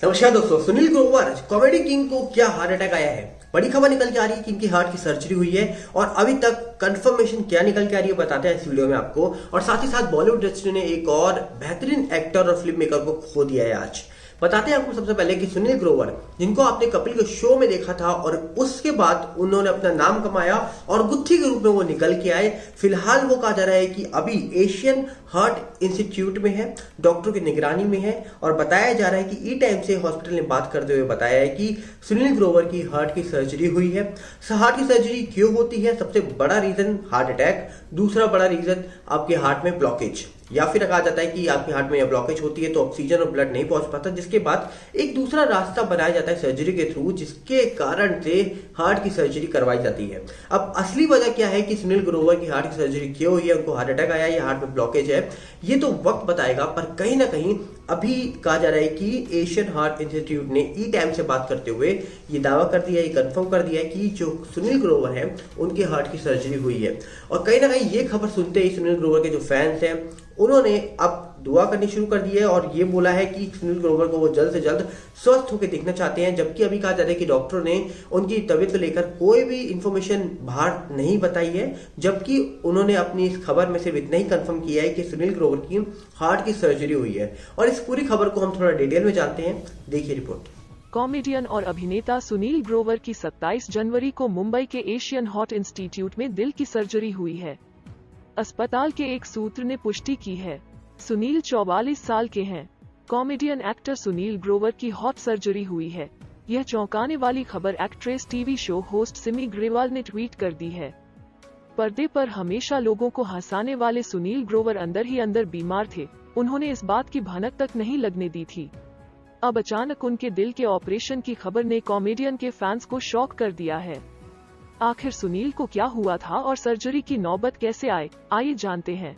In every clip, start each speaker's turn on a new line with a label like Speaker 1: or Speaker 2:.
Speaker 1: नमस्कार दोस्तों, Sunil Grover comedy king को क्या हार्ट अटैक आया है। बड़ी खबर निकल के आ रही है कि इनकी हार्ट की सर्जरी हुई है और अभी तक कंफर्मेशन क्या निकल के आ रही है बताते हैं इस वीडियो में आपको। और साथ ही साथ बॉलीवुड इंडस्ट्री ने एक और बेहतरीन एक्टर और फिल्म मेकर को खो दिया है। आज बताते हैं आपको सबसे पहले कि सुनील ग्रोवर, जिनको आपने कपिल के शो में देखा था और उसके बाद उन्होंने अपना नाम कमाया और गुत्थी के रूप में वो निकल के आए। फिलहाल वो कहा जा रहा है कि अभी एशियन हार्ट इंस्टीट्यूट में है, डॉक्टर की निगरानी में है। और बताया जा रहा है कि ई टाइम से हॉस्पिटल ने बात करते हुए बताया है कि सुनील ग्रोवर की हार्ट की सर्जरी हुई है। हार्ट की सर्जरी क्यों होती है? सबसे बड़ा रीजन हार्ट अटैक, दूसरा बड़ा रीजन आपके हार्ट में ब्लॉकेज, या फिर कहा जाता है कि आपके हार्ट में ब्लॉकेज होती है तो ऑक्सीजन और ब्लड नहीं पहुंच पाता, जिसके बाद एक दूसरा रास्ता बनाया जाता है सर्जरी के थ्रू, जिसके कारण से हार्ट की सर्जरी करवाई जाती है। अब असली वजह क्या है कि सुनील ग्रोवर की हार्ट की सर्जरी क्यों हुई है, उनको हार्ट अटैक आया या हार्ट में ब्लॉकेज है, ये तो वक्त बताएगा। पर कहीं ना कहीं अभी कहा जा रहा है कि एशियन हार्ट इंस्टीट्यूट ने ई टाइम से बात करते हुए ये दावा कर दिया है, ये कंफर्म कर दिया है कि जो सुनील ग्रोवर है उनके हार्ट की सर्जरी हुई है। और कहीं ना कहीं ये खबर सुनते ही सुनील ग्रोवर के जो फैंस हैं उन्होंने अब दुआ करनी शुरू कर दी है और ये बोला है कि सुनील ग्रोवर को वो जल्द से जल्द स्वस्थ होकर देखना चाहते हैं। जबकि अभी कहा जा रहा है कि डॉक्टरों ने उनकी तबीयत को लेकर कोई भी इंफॉर्मेशन बाहर नहीं बताई है, जबकि उन्होंने अपनी इस खबर में सिर्फ इतना ही कंफर्म किया है कि सुनील ग्रोवर की हार्ट की सर्जरी हुई है। और इस पूरी खबर को हम थोड़ा डिटेल में जानते हैं, देखिए रिपोर्ट।
Speaker 2: कॉमेडियन और अभिनेता सुनील ग्रोवर की 27 जनवरी को मुंबई के एशियन हार्ट इंस्टीट्यूट में दिल की सर्जरी हुई है। अस्पताल के एक सूत्र ने पुष्टि की है। सुनील 44 साल के हैं। कॉमेडियन एक्टर सुनील ग्रोवर की हार्ट सर्जरी हुई है। यह चौंकाने वाली खबर actress TV show host Simi Grewal ने ट्वीट कर दी है। पर्दे पर हमेशा लोगों को हंसाने वाले सुनील ग्रोवर अंदर ही अंदर बीमार थे। उन्होंने इस बात की भनक तक नहीं लगने दी थी। अब अचानक उनके दिल के ऑपरेशन की खबर ने कॉमेडियन के फैंस को शॉक कर दिया है। आखिर सुनील को क्या हुआ था और सर्जरी की नौबत कैसे आइए जानते हैं।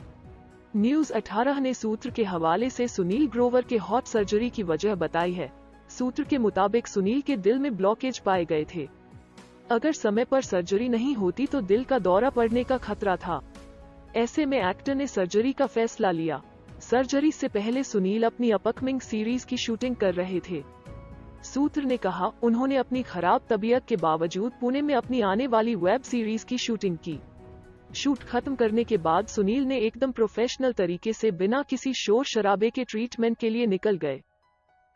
Speaker 2: न्यूज़ 18 ने सूत्र के हवाले से सुनील ग्रोवर के हार्ट सर्जरी की वजह बताई है। सूत्र के मुताबिक सुनील के दिल में ब्लॉकेज पाए गए थे। अगर समय पर सर्जरी नहीं होती तो दिल का दौरा पड़ने का खतरा था। ऐसे में एक्टर ने सर्जरी का फैसला लिया। सर्जरी से पहले सुनील अपनी अपकमिंग सीरीज की शूटिंग कर रहे थे। सूत्र ने कहा, उन्होंने अपनी खराब तबीयत के बावजूद पुणे में अपनी आने वाली वेब सीरीज की शूटिंग की। शूट खत्म करने के बाद सुनील ने एकदम प्रोफेशनल तरीके से बिना किसी शोर शराबे के ट्रीटमेंट के लिए निकल गए।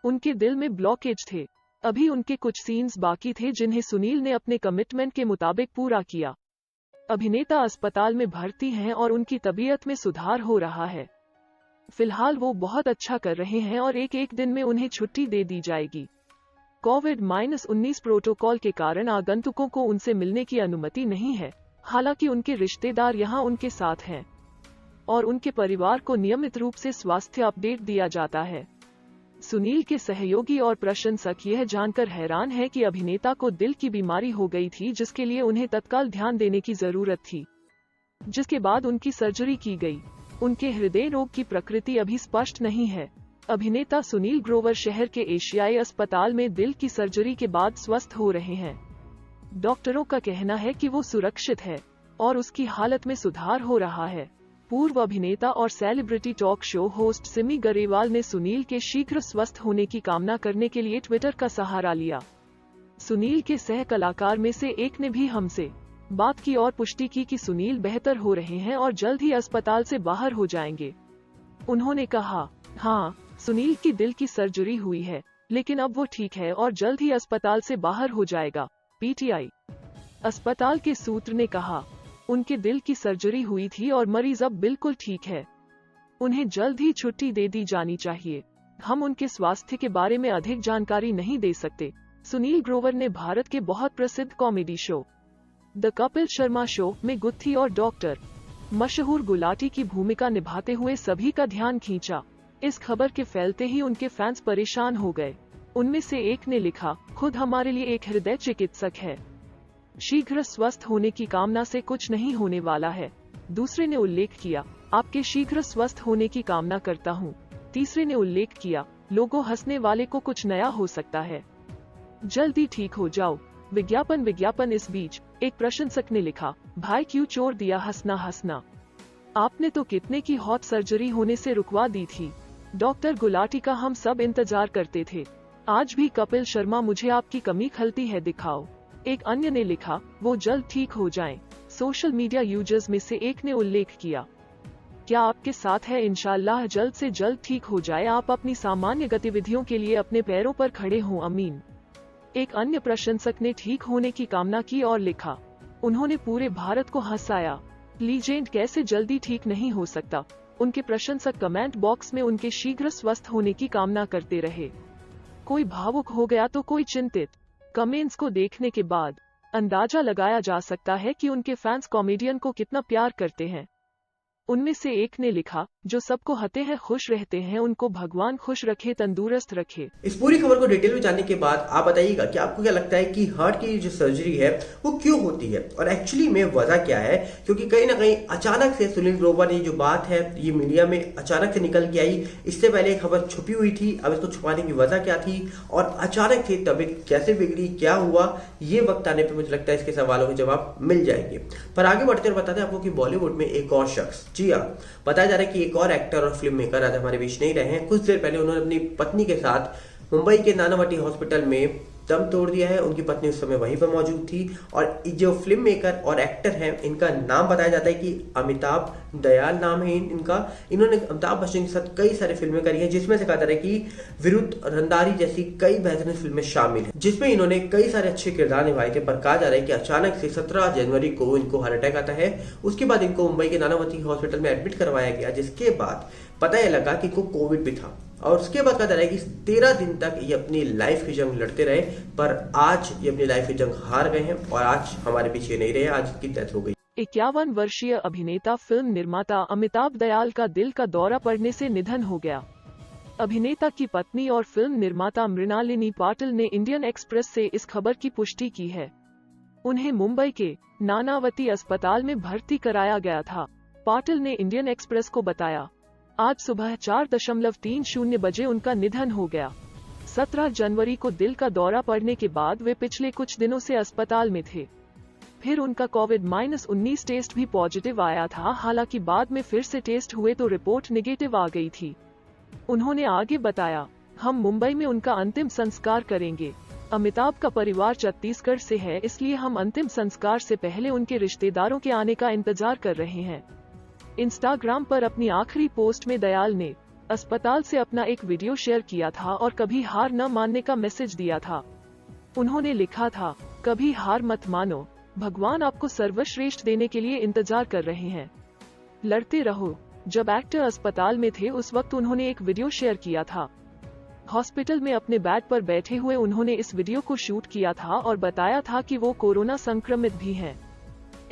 Speaker 2: उनके दिल में ब्लॉकेज थे। अभी उनके कुछ सीन्स बाकी थे जिन्हें सुनील ने अपने कमिटमेंट के मुताबिक पूरा किया। अभिनेता अस्पताल में भर्ती हैं और उनकी तबीयत में सुधार हो रहा है। फिलहाल वो बहुत अच्छा कर रहे हैं और एक दिन में उन्हें छुट्टी दे दी जाएगी। कोविड-19 प्रोटोकॉल के कारण आगंतुकों को उनसे मिलने की अनुमति नहीं है। हालांकि उनके रिश्तेदार यहां उनके साथ हैं और उनके परिवार को नियमित रूप से स्वास्थ्य अपडेट दिया जाता है। सुनील के सहयोगी और प्रशंसक यह जानकर हैरान है कि अभिनेता को दिल की बीमारी हो गई थी, जिसके लिए उन्हें तत्काल ध्यान देने की जरूरत थी, जिसके बाद उनकी सर्जरी की गई। उनके हृदय रोग की प्रकृति अभी स्पष्ट नहीं है। अभिनेता सुनील ग्रोवर शहर के एशियाई अस्पताल में दिल की सर्जरी के बाद स्वस्थ हो रहे हैं। डॉक्टरों का कहना है कि वो सुरक्षित है और उसकी हालत में सुधार हो रहा है। पूर्व अभिनेता और celebrity talk show host Simi Garewal ने सुनील के शीघ्र स्वस्थ होने की कामना करने के लिए ट्विटर का सहारा लिया। सुनील के सह कलाकार में से एक ने भी हमसे बात की और पुष्टि की कि सुनील बेहतर हो रहे हैं और जल्द ही अस्पताल से बाहर हो जाएंगे। उन्होंने कहा, हाँ, सुनील की दिल की सर्जरी हुई है, लेकिन अब वो ठीक है और जल्द ही अस्पताल से बाहर हो जाएगा। पीटीआई अस्पताल के सूत्र ने कहा, उनके दिल की सर्जरी हुई थी और मरीज अब बिल्कुल ठीक है। उन्हें जल्द ही छुट्टी दे दी जानी चाहिए। हम उनके स्वास्थ्य के बारे में अधिक जानकारी नहीं दे सकते। सुनील ग्रोवर ने भारत के बहुत प्रसिद्ध comedy show the Kapil Sharma show में गुत्थी और डॉक्टर मशहूर गुलाटी की भूमिका निभाते हुए सभी का ध्यान खींचा। इस खबर के फैलते ही उनके फैंस परेशान हो गए। उनमें से एक ने लिखा, खुद हमारे लिए एक हृदय चिकित्सक है। शीघ्र स्वस्थ होने की कामना से कुछ नहीं होने वाला है। दूसरे ने उल्लेख किया, आपके शीघ्र स्वस्थ होने की कामना करता हूँ। तीसरे ने उल्लेख किया, लोगों हंसने वाले को कुछ नया हो सकता है। जल्दी ठीक हो जाओ। विज्ञापन। इस बीच एक प्रशंसक ने लिखा, भाई क्यों छोड़ दिया हंसना। आपने तो कितने की हार्ट सर्जरी होने से रुकवा दी थी। डॉक्टर गुलाटी का हम सब इंतजार करते थे। आज भी कपिल शर्मा मुझे आपकी कमी खलती है दिखाओ। एक अन्य ने लिखा, वो जल्द ठीक हो जाएं। सोशल मीडिया यूजर्स में से एक ने उल्लेख किया, क्या आपके साथ है, इंशाल्लाह जल्द से जल्द ठीक हो जाए, आप अपनी सामान्य गतिविधियों के लिए अपने पैरों पर खड़े हों, अमीन। एक अन्य प्रशंसक ने ठीक होने की कामना की और लिखा, उन्होंने पूरे भारत को हंसाया। लीजेंड कैसे जल्दी ठीक नहीं हो सकता। उनके प्रशंसक कमेंट बॉक्स में उनके शीघ्र स्वस्थ होने की कामना करते रहे। कोई भावुक हो गया तो कोई चिंतित। कमेंट्स को देखने के बाद अंदाजा लगाया जा सकता है कि उनके फैंस कॉमेडियन को कितना प्यार करते हैं। उनमें से एक ने लिखा, जो सबको हंसते हैं खुश रहते हैं, उनको भगवान खुश रखे, तंदुरुस्त रखे।
Speaker 1: इस पूरी खबर को डिटेल में जानने के बाद आप बताइएगा कि आपको क्या लगता है कि हार्ट की जो सर्जरी है वो क्यों होती है और एक्चुअली में वजह क्या है, क्योंकि कहीं ना कहीं अचानक से सुनील ग्रोवर ने जो बात है ये मीडिया में अचानक से निकल के आई। इससे पहले खबर छुपी हुई थी, अब इसको छुपाने की वजह क्या थी और अचानक से तबीयत कैसे बिगड़ी, क्या हुआ, ये वक्त आने पर मुझे लगता है इसके सवालों के जवाब मिल जाएंगे। पर आगे बढ़ते हुए बताते हैं आपको कि बॉलीवुड में एक और शख्स, जी हाँ, बताया जा रहा है कि एक और एक्टर और फिल्म मेकर आज हमारे बीच नहीं रहे हैं। कुछ देर पहले उन्होंने अपनी पत्नी के साथ मुंबई के नानावटी हॉस्पिटल में दम तोड़ दिया है। उनकी पत्नी उस समय वहीं पर मौजूद थी और जो फिल्म मेकर और एक्टर हैं इनका नाम बताया जाता है कि अमिताभ दयाल नाम है इनका। इन्होंने अमिताभ बच्चन के साथ कई सारी फिल्में करी हैं, जिसमें से कहा जा रहा है कि विरुद्ध, रंदारी जैसी कई बेहतरीन फिल्में शामिल हैं, जिसमें इन्होंने कई सारे अच्छे किरदार निभाए थे। पर कहा जा रहा है कि अचानक से 17 जनवरी को इनको हार्ट अटैक आता है। उसके बाद इनको मुंबई के नानावती हॉस्पिटल में एडमिट करवाया गया, जिसके बाद पता यह लगा कि इनको कोविड भी था और उसके बाद कहा जा रहा है कि 13 दिन तक ये अपनी लाइफ की जंग लड़ते रहे, पर आज ये अपनी लाइफ की जंग हार गए हैं और आज हमारे पीछे नहीं रहे, आज की डेथ हो गई।
Speaker 2: 51 वर्षीय अभिनेता फिल्म निर्माता अमिताभ दयाल का दिल का दौरा पड़ने से निधन हो गया। अभिनेता की पत्नी और फिल्म निर्माता मृणालिनी पाटिल ने इंडियन एक्सप्रेस से इस खबर की पुष्टि की है। उन्हें मुंबई के नानावती अस्पताल में भर्ती कराया गया था। पाटिल ने इंडियन एक्सप्रेस को बताया, आज सुबह 4:30 बजे उनका निधन हो गया। 17 जनवरी को दिल का दौरा पड़ने के बाद वे पिछले कुछ दिनों से अस्पताल में थे। फिर उनका कोविड-19 टेस्ट भी पॉजिटिव आया था, हालांकि बाद में फिर से टेस्ट हुए तो रिपोर्ट नेगेटिव आ गई थी। उन्होंने आगे बताया, हम मुंबई में उनका अंतिम संस्कार करेंगे। अमिताभ का परिवार छत्तीसगढ़ से है, इसलिए हम अंतिम संस्कार से पहले उनके रिश्तेदारों के आने का इंतजार कर रहे हैं। इंस्टाग्राम पर अपनी आखिरी पोस्ट में दयाल ने अस्पताल से अपना एक वीडियो शेयर किया था और कभी हार न मानने का मैसेज दिया था। उन्होंने लिखा था, कभी हार मत मानो, भगवान आपको सर्वश्रेष्ठ देने के लिए इंतजार कर रहे हैं, लड़ते रहो। जब एक्टर अस्पताल में थे उस वक्त उन्होंने एक वीडियो शेयर किया था। हॉस्पिटल में अपने बेड पर बैठे हुए उन्होंने इस वीडियो को शूट किया था और बताया था कि वो कोरोना संक्रमित भी हैं।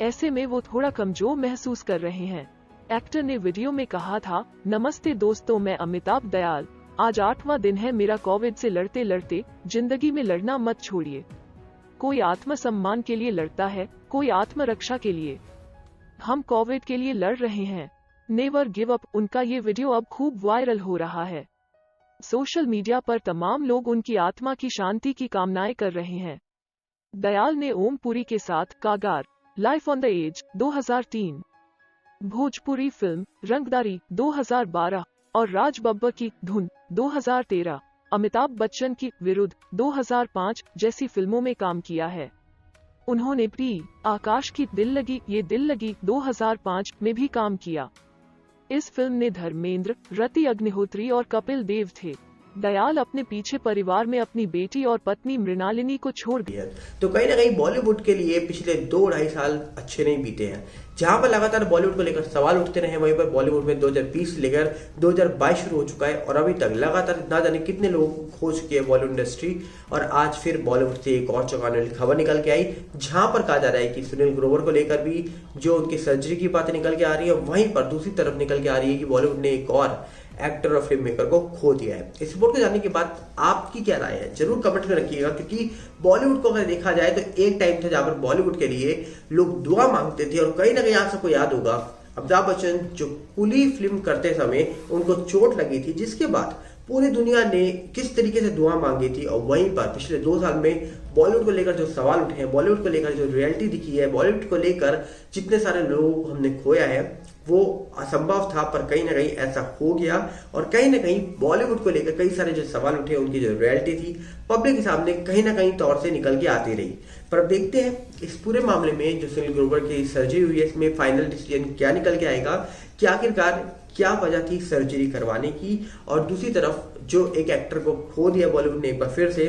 Speaker 2: ऐसे में वो थोड़ा कमजोर महसूस कर रहे हैं। एक्टर ने वीडियो में कहा था, नमस्ते दोस्तों, मैं अमिताभ दयाल, आज 8वां दिन है मेरा कोविड से लड़ते लड़ते, जिंदगी में लड़ना मत छोड़िए। कोई आत्मसम्मान के लिए लड़ता है, कोई आत्मरक्षा के लिए। हम कोविड के लिए लड़ रहे हैं, नेवर गिव अप। उनका ये वीडियो अब खूब वायरल हो रहा है। सोशल मीडिया पर तमाम लोग उनकी आत्मा की शांति की कामनाएं कर रहे हैं। दयाल ने ओम पुरी के साथ Kagaar, life on the edge 2003, Bhojpuri film Rangdari 2012 और राज बब्बर की धुन 2013, अमिताभ बच्चन की विरुद्ध 2005 जैसी फिल्मों में काम किया है। उन्होंने प्री आकाश की दिल लगी ये दिल लगी 2005 में भी काम किया। इस फिल्म ने धर्मेंद्र, रति अग्निहोत्री और कपिल देव थे। दयाल अपने पीछे परिवार में अपनी बेटी और पत्नी मृणालिनी को छोड़ दिया।
Speaker 1: तो कहीं ना कहीं बॉलीवुड के लिए पिछले 2-2.5 साल अच्छे नहीं बीते हैं। जहां पर लगातार बॉलीवुड को लेकर सवाल उठते रहे, वहीं पर बॉलीवुड में 2020 से लेकर 2022 शुरू हो चुका है और अभी तक लगातार ना जाने कितने लोगों को खो चुकी है बॉलीवुड इंडस्ट्री। और आज फिर बॉलीवुड से एक और चौंकाने वाली खबर निकल के आई, जहां पर कहा जा रहा है कि सुनील ग्रोवर को लेकर भी जो उनकी सर्जरी की बातें निकल के आ रही है, वहीं पर दूसरी तरफ निकल के आ रही है कि बॉलीवुड ने एक और एक्टर और फिल्म मेकर को खो दिया है। इस रिपोर्ट को जानने के बाद आपकी क्या राय है जरूर कमेंट में रखिएगा, क्योंकि बॉलीवुड को अगर देखा जाए तो एक टाइम था जहां पर बॉलीवुड के लिए लोग दुआ मांगते थे और कहीं ना कहीं आप सबको याद होगा अमिताभ बच्चन जो कुली फिल्म करते समय उनको चोट लगी थी, जिसके बाद पूरी दुनिया ने किस तरीके से दुआ मांगी थी। और वहीं पर पिछले 2 साल में बॉलीवुड को लेकर जो सवाल उठे हैं, बॉलीवुड को लेकर जो रियलिटी दिखी है, बॉलीवुड को लेकर जितने सारे लोग हमने खोया है, वो असंभव था, पर कहीं ना कहीं ऐसा हो गया। और कहीं ना कहीं बॉलीवुड को लेकर कई सारे जो सवाल उठे, उनकी जो रियलिटी थी पब्लिक के सामने कहीं ना कहीं तौर से निकल के आती रही। पर अब देखते हैं इस पूरे मामले में जो सुनील ग्रोवर की सर्जरी हुई है, इसमें फाइनल डिसीजन क्या निकल के आएगा कि आखिरकार क्या वजह थी सर्जरी करवाने की। और दूसरी तरफ जो एक एक्टर को खो दिया बॉलीवुड ने एक बार फिर से,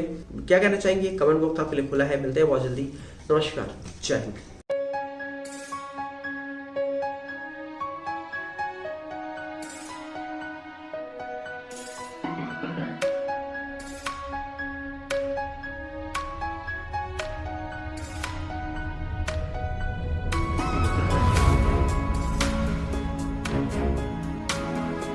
Speaker 1: क्या कहना चाहेंगे? कमेंट बॉक्स आपके लिए खुला है। मिलते हैं बहुत जल्दी। नमस्कार, जय हिंद।